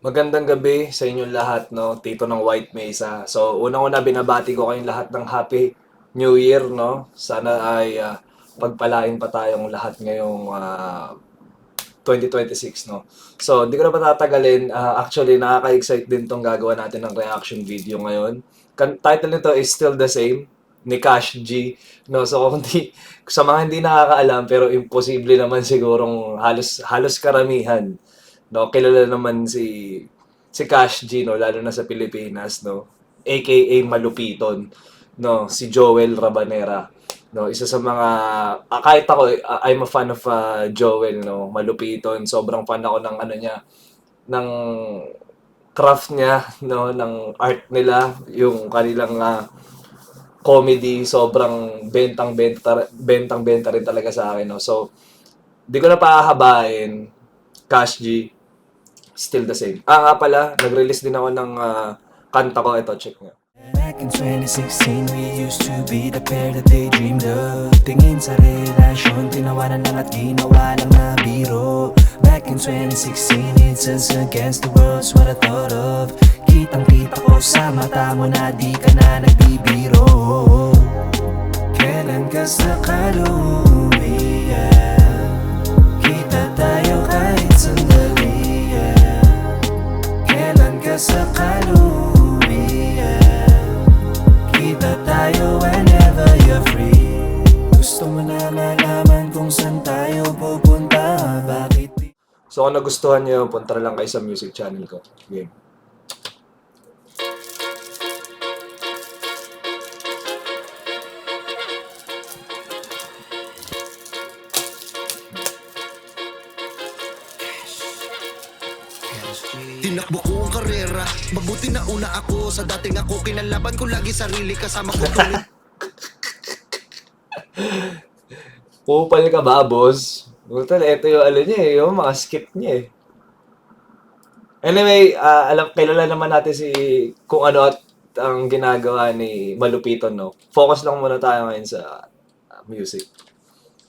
Magandang gabi sa inyong lahat, no? Tito ng White Mesa. So, unang-una binabati ko kayong lahat ng Happy New Year, no? Sana ay pagpalain pa tayong lahat ngayong 2026, no? So, di ko na patatagalin. Actually, nakaka-excite din tong gagawa natin ng reaction video ngayon. Title nito is still the same, ni Cash G, no? So, kung sa mga hindi nakakaalam, pero imposible naman sigurong halos halos karamihan, no? Kilala naman si Cash G, no? Lalo na sa Pilipinas, no? AKA Malupiton, no? Si Joel Rabanera, no? Isa sa mga kahit ako, I'm a fan of Joel, no? Malupiton. Sobrang fan ako ng ano niya, ng craft niya, no? Ng art nila, yung kanilang comedy, sobrang bentang-benta rin talaga sa akin, no? So, di ko na pahahabain. Cash G, still the same. Nga pala, nag-release din ako ng kanta ko. Ito, check nyo. Back in 2016, we used to be the pair that they dreamed of. Tingin sa relasyon, tinawanan lang at ginawa lang na biro. Back in 2016, it's us against the world's what I thought of. Kitang-kita ko sa mata mo na di ka na nagbibiro. Kailan ka sakalo uuwi, yeah? Kita tayo kahit sandali, yeah. Kailan ka sakalo uuwi, yeah? Kita tayo whenever you're free. Gusto mo na malaman kung saan tayo pupunta. Bakit di? So, kung nagustuhan nyo, punta na lang kayo sa music channel ko. Game. Tinakbo ko ang karera, mabuti na una ako. Sa dating ako, kinalaban ko lagi sarili. Kasama ko tuloy. Kupal ka ba, boss? Butal, ito yung ano niya yung mga skip niya Anyway, kilala naman natin kung ano at ang ginagawa ni Malupiton, no? Focus lang muna tayo ngayon sa music.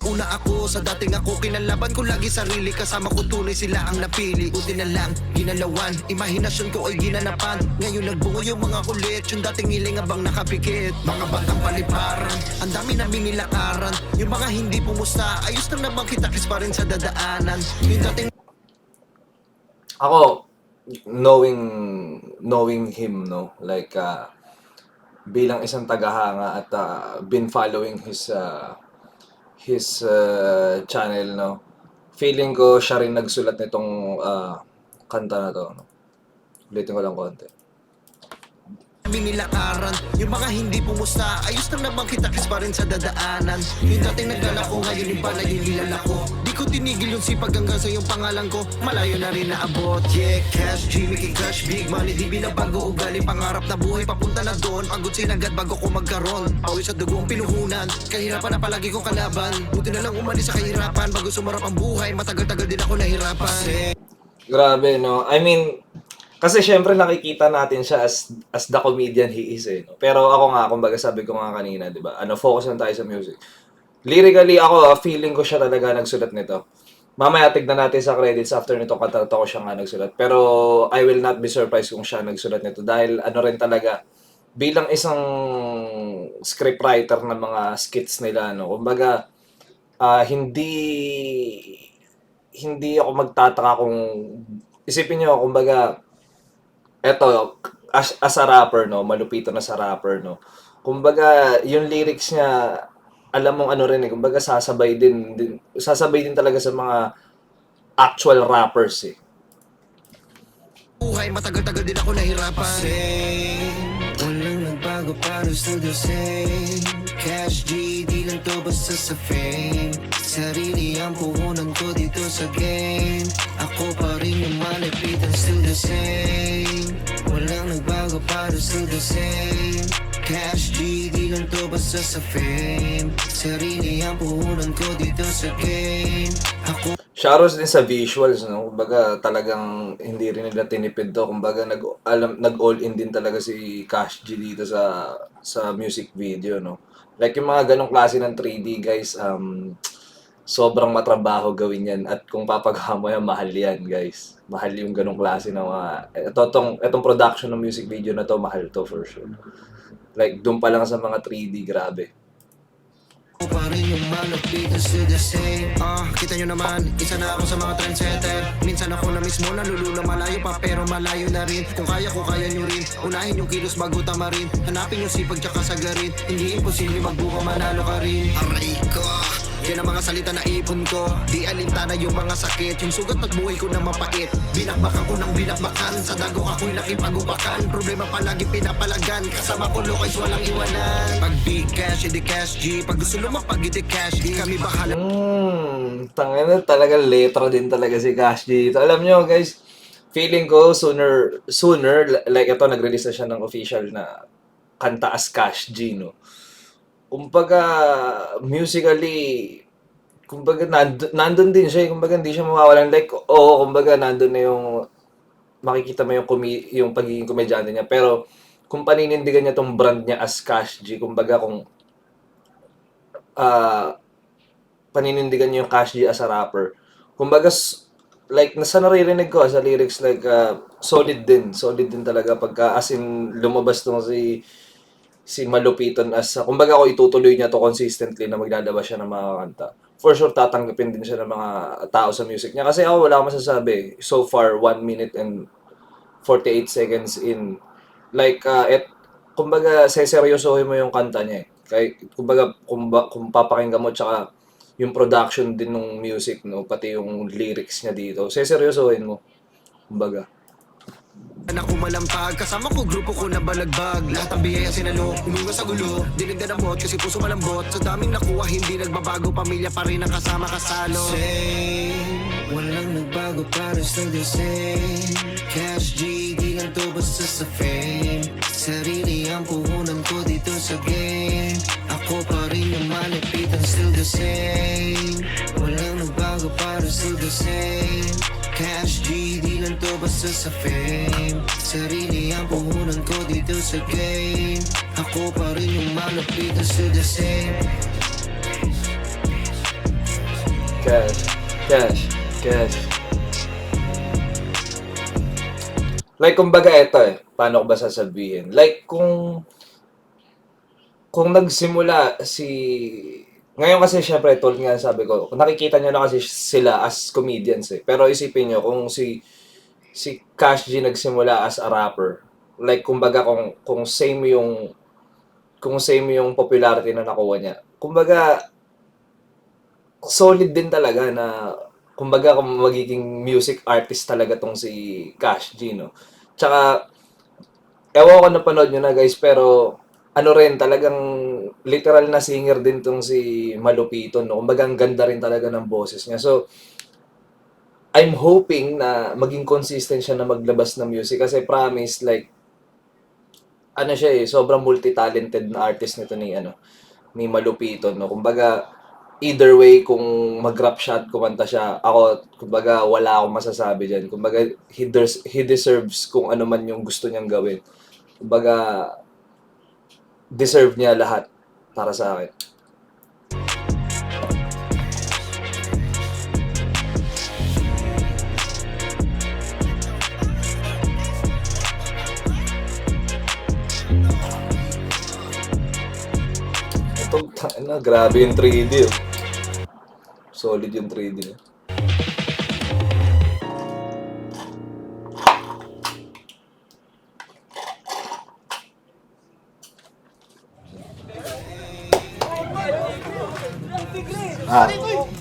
Una ako, sa dating ako, kinalaban ko lagi sarili. Kasama ko tunay, sila ang napili. Buti na lang, ginalawan, imahinasyon ko ay ginanapan. Ngayon nagbungo yung mga kulit, yung dating hiling abang nakapikit. Mga batang paliparan, ang dami naming nilakaran. Yung mga hindi pumusta, ayos lang naman kita-kis pa rin sa dadaanan. Yung dating Ako, knowing him, no? Like, bilang isang tagahanga at been following his channel, no? Feeling ko siya rin nagsulat nitong kanta na to, no? Ulitin ko lang konti. nilakaran, yung mga hindi pumusta, ayos lang naman kita-kis pa rin sa dadaanan. Yung dating naglalako, ngayon iba na yung kilala ko. Di ko tinigil yung sipag hanggang sa yung pangalan ko. Malayo na rin naabot. Yeah, Cash G, Mickey Cash, big money, di binabago ugali. Pangarap na buhay, papunta na doon. Pagod sinagad bago ko magkaroon. Pawis sa dugong pinuhunan, kahirapan na palagi kong kalaban. Buti na lang umalis sa kahirapan, bago sumarap ang buhay. Matagal-tagal din ako nahirapan. Grabe, no? I mean, kasi syempre nakikita natin siya as the comedian he is, no? Pero ako nga, kumbaga sabi ko nga kanina, di ba? Focus lang tayo sa music. Lyrically, ako, feeling ko siya talaga nagsulat nito. Mamaya tignan natin sa credits after nito kanta ko siya nga nagsulat. Pero I will not be surprised kung siya nagsulat nito dahil ano rin talaga, bilang isang scriptwriter ng mga skits nila, no? Kumbaga, hindi hindi ako magtataka kung isipin niyo, kumbaga, eto, as a rapper, no, malupito na sa rapper, no. Kumbaga, yung lyrics niya, alam mong ano rin kumbaga sasabay din talaga sa mga actual rappers Buhay, matagal-tagal din ako nahirapan. Walang nagbago, pero still the same. Cash G, di lang to basta sa fame. Sarili ang puhunan ko dito sa game. Ako pa rin yung malapitan, still the same. Walang nagbago, pero still the same. Cash G, di lang to basta sa fame. Sarili ang puhunan ko dito sa game. Ako Shoutouts din sa visuals, no? Kumbaga talagang hindi rin nila tinipid to. Kumbaga nag-all in din talaga si Cash G dito sa music video, no? Like yung mga ganong klase ng 3D, guys, sobrang matrabaho gawin yan at kung papagawa mo yan, mahal yan, guys. Mahal yung ganong klase ng mga... Itong production ng music video na to, mahal to for sure. Like, doon pa lang sa mga 3D, grabe. Ako pa rin yung malapitan still the same. Kita nyo naman, isa na ako sa mga trendsetter. Minsan ako na mismo nalulula, malayo pa pero malayo na rin. Kung kaya ko, kaya nyo rin. Unahin yung kilos bago tamarin. Hanapin yung sipag tsaka sagarin. Hindi imposible magbuka, manalo ka rin. Aray ko, yan ang mga salita na ipon ko. Di alintana yung mga sakit. Yung sugat at buhay ko na mapait. Binakbakan ko ng binakbakan. Sa dago ako'y nakipagubakan. Problema palagi pinapalagan. Kasama ko lokais walang iwanan. Pag big cash, hindi cash G. Pag gusto lumapag, hindi cash D. Kami bahala. Tangina talaga letra din talaga si Cash G dito. Alam nyo guys, feeling ko sooner, like ito, nag-release na siya ng official na kanta as Cash G, no? Kumbaga, musically, kumbaga, nandun din siya, kumbaga, hindi siya mawawalan. Like, oo, kumbaga, nandun na yung, makikita mo yung pagiging komedyante niya. Pero, kung paninindigan niya tong brand niya as Cash G, kumbaga, kung, paninindigan niyo yung Cash G as a rapper. Kumbaga, like, nasa naririnig ko sa lyrics, like, solid din talaga pagka, as in, lumabas tong si Malupiton as, kumbaga ako itutuloy niya to consistently na maglalabas siya ng mga kanta. For sure, tatanggapin din siya ng mga tao sa music niya. Kasi ako, wala akong masasabi. So far, 1 minute and 48 seconds in. Like, kumbaga, seseryosohin mo yung kanta niya eh. Kaya, kumbaga, kung papakinggan mo, tsaka yung production din ng music, no, pati yung lyrics niya dito, seseryosohin mo. Kumbaga. Ako malampag, kasama ko grupo ko na balagbag. Lahat ng biyaya sinalo, umiwas sa gulo. Dinig na damot kasi puso malambot. Sa daming nakuha hindi nagbabago, pamilya pa rin ang kasama kasalo. Same, walang nagbago para still the same. Cash G, di lang to basta sa fame. Sarili ang puhunan ko dito sa game. Ako pa rin yung malapitan still the same. Walang nagbago para still the same. Cash G, di lang to basta sa fame. Sarili ang puhunan ko dito sa game. Ako pa rin yung malapitan still the same. Cash. Like, kumbaga, eto eh. Paano ko ba sasabihin? Like, kung nagsimula ngayon kasi syempre, tulad nga sabi ko, nakikita nyo na kasi sila as comedians eh. Pero isipin nyo, kung si Cash G nagsimula as a rapper, like, kumbaga, kung same yung popularity na nakuha niya, kumbaga, solid din talaga na, kumbaga, kung magiging music artist talaga tong si Cash G, no? Tsaka, ewan ko napanood nyo na guys, pero ano rin, talagang literal na singer din tong si Malupiton, no? Kumbaga, ang ganda rin talaga ng boses niya. So, I'm hoping na maging consistent siya na maglabas ng music kasi promise, like, ano siya eh, sobrang multi-talented na artist nito ni Malupiton, no? Kumbaga, either way, kung mag-rap siya at kumanta siya, ako, kumbaga, wala akong masasabi dyan. Kumbaga, he deserves kung ano man yung gusto niyang gawin. Kumbaga, deserve niya lahat para sa akin. Ito, grabe yung 3D. Oh. Solid yung 3D niya.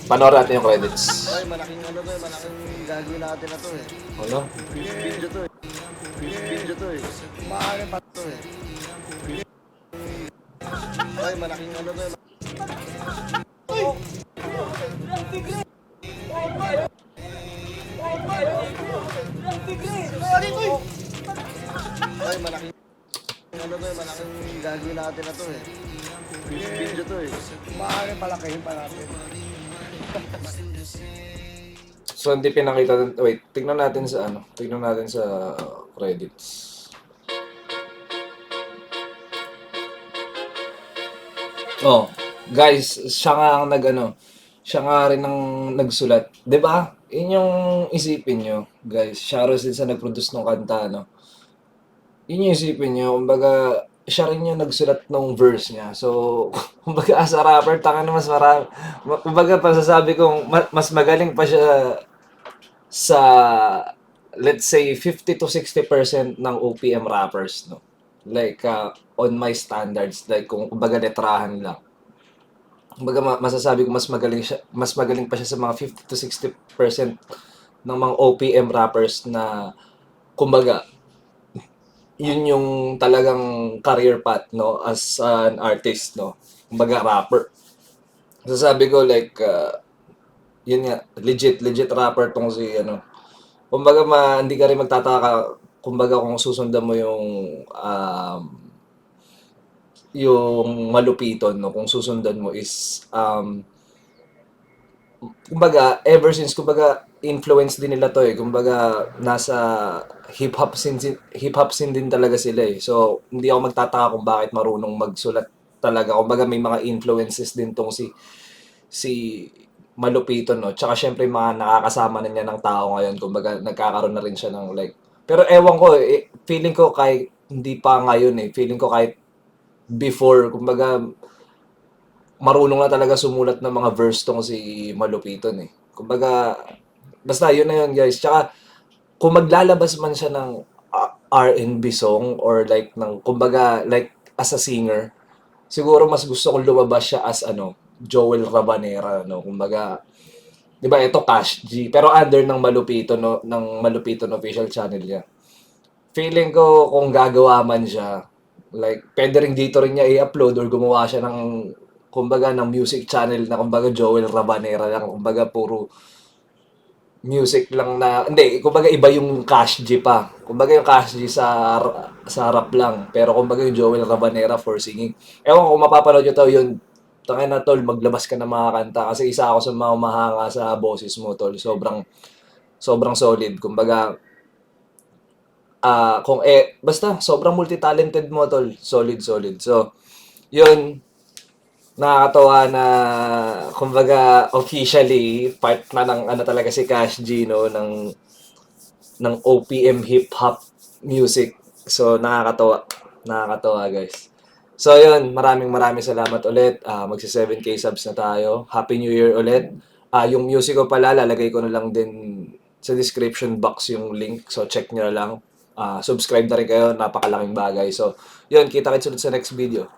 Panoorin natin yung credits. Ay, malaking gagawin natin na to eh. Ano? Video to eh. Video to eh. Maaari pa to eh. Ay, malaking to eh. Ay, malaking to eh. Malaking gagawin natin na to eh. Video to eh. Maaari palakihin pa natin. So, hindi pinakita. Wait, tignan natin sa credits. Oh, guys, siya nga ang siya nga rin ang nagsulat. 'Di ba? Yun yung isipin nyo, guys. Siya rin sa nag-produce ng kanta, no? Yun yung isipin nyo. Kumbaga, siya rin yung nagsulat ng verse niya. So, kumbaga, as a rapper, taka na mas marami. Kumbaga, pasasabi kong mas magaling pa siya sa, let's say, 50 to 60% ng OPM rappers, no? Like, on my standards, like, kung kumbaga letrahan lang. Kumbaga, masasabi ko mas magaling pa siya sa mga 50 to 60% ng mga OPM rappers na, kumbaga, yun yung talagang career path, no, as an artist, no. Kumbaga, rapper. Masasabi ko, like, yun nga, legit rapper tong si, ano. Kumbaga, hindi ka rin magtataka, kumbaga, kung susundan mo yung malupiton, no, kung susundan mo is, kumbaga, ever since, kumbaga, influence din nila to eh. Kumbaga, nasa hip-hop scene din talaga sila eh. So, hindi ako magtataka kung bakit marunong magsulat talaga. Kumbaga, may mga influences din tong si Malupito, no? Tsaka syempre yung mga nakakasama na niya ng tao ngayon. Kumbaga, nagkakaroon na rin siya ng like... Pero ewan ko, eh, feeling ko kahit hindi pa ngayon eh. Feeling ko kahit before, kumbaga, marunong na talaga sumulat ng mga verse tong si Malupiton eh. Kumbaga, basta yun na yun guys. Tsaka, kung maglalabas man siya ng R&B song or like ng, kumbaga, like as a singer, siguro mas gusto kong lumabas siya as ano, Joel Rabanera, no? Kumbaga, 'di ba ito Cash G, pero under ng Malupito no, ng Malupito no official channel niya. Feeling ko kung gagawa man siya, like pwede rin dito rin niya i-upload or gumawa siya ng kumbaga ng music channel na kumbaga Joel Rabanera lang, kumbaga puro music lang na hindi, kumbaga iba yung Cash G pa. Kumbaga yung Cash G sa rap lang, pero kumbaga yung Joel Rabanera for singing. Ewan ko kung mapapanood nyo to yun, tangin na tol, maglabas ka ng mga kanta kasi isa ako sa mga mahanga sa boses mo tol. Sobrang solid. Kumbaga kung basta sobrang multi-talented mo tol. Solid. So, yun nakakatawa na kumbaga officially part na ng ano talaga si Cash G no ng OPM hip hop music. So nakakatawa guys. So yun, maraming salamat ulit. Magsi 7K subs na tayo. Happy New Year ulit. Yung music ko pala lalagay ko na lang din sa description box yung link. So check nyo na lang. Subscribe na rin kayo, napakalaking bagay. So yun, kita-kits ulit sa next video.